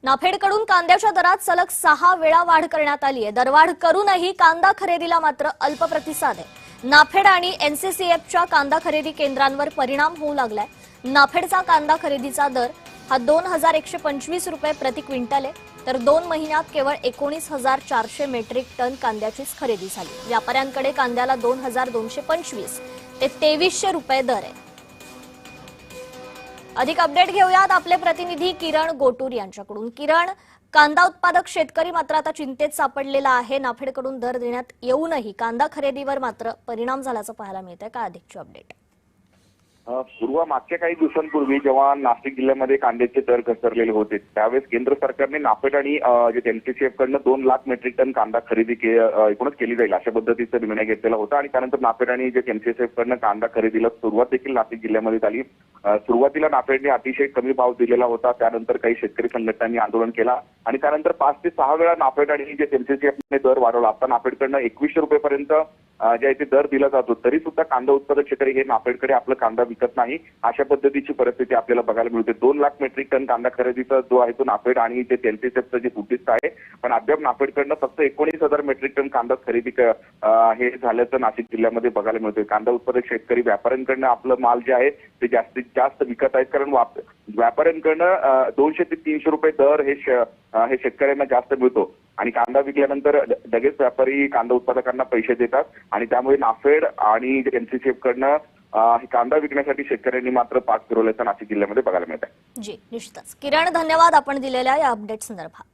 नाफेडकडून कांद्याच्या दरात सलग 6 वेळा वाढ करण्यात आली आहे। दरवाढ करूनही कांदा खरेदीला मात्र अल्प प्रतिसाद आहे। नाफेड आणि एनसीसीएफच्या कांदा खरेदी केंद्रांवर परिणाम होऊ लागलाय। नाफेडचा कांदा खरेदीचा दर हा 2125 रुपये प्रति क्विंटल आहे, तर 2 महिन्यात केवळ 19,400 मेट्रिक टन कांद्याचीच खरेदी झाली। व्यापाऱ्यांकडे कांद्याला 2,225 ते 2300 रुपये दर आहे। अधिक अपडेट घेऊयात आपले प्रतिनिधी किरण गोटूर यांच्याकडून। किरण, कांदा उत्पादक शेतकरी मात्र आता चिंतेत सापडलेला आहे। नाफेडकडून दर देण्यात येऊनही कांदा खरेदीवर मात्र परिणाम झाल्याचं पाहायला मिळतंय। काय अधिकची अपडेट? पूर्व मागच्या काही दिवसांपूर्वी जेव्हा नाशिक जिल्ह्यामध्ये कांद्याचे दर घसरलेले होते, त्यावेळेस केंद्र सरकारने नाफेड आणि एनसीसीएफ कडनं 2 लाख मेट्रिक टन कांदा खरेदी एकूणच केली जाईल अशा पद्धतीचा निर्णय घेतलेला होता। आणि त्यानंतर नाफेड आणि एनसीसीएफ कडनं कांदा खरेदीला सुरुवात देखील नाशिक जिल्ह्यामध्ये झाली। सुरुवातीला नाफेडने अतिशय कमी भाव दिलेला होता, त्यानंतर काही शेतकरी संघटनांनी आंदोलन केला आणि त्यानंतर 5 ते 6 वेळा नाफेड आणि एनसीसीएफने दर वाढवला। आता नाफेडकडनं 2100 रुपयेपर्यंत जे आहे ते दर दिला जातो, तरी सुद्धा कांदा उत्पादक शेतकरी हे नाफेडकडे आपला कांदा विकत नाही, अशा पद्धतीची परिस्थिती आपल्याला बघायला मिळते। 2 लाख मेट्रिक टन कांदा खरेदीचा जो आहे तो नाफेड आणि एनसीसीएफचं जे उद्दिष्ट आहे, पण अद्याप नाफेडकडनं फक्त 19,000 मेट्रिक टन कांदा खरेदी हे झाल्याचं नाशिक जिल्ह्यामध्ये बघायला मिळतोय। कांदा उत्पादक शेतकरी व्यापाऱ्यांकडनं आपलं माल जे आहे ते जास्तीत जास्त विकत आहेत, कारण व्यापाऱ्यांकडनं 200 ते 300 रुपये दर हे शेतकऱ्यांना जास्त मिळतो आणि कांदा विकल्यानंतर लगेच व्यापारी कांदा उत्पादकांना पैसे देतात आणि त्यामुळे नाफेड आणि एनसीसीएफ कडनं कांदा विकण्यासाठी शेतकऱ्यांनी मात्र पाठ फिरवल्याचं नाशिक जिल्ह्यामध्ये बघायला मिळत आहे। जी, निश्चितच किरण, धन्यवाद आपण दिलेल्या या अपडेट संदर्भात।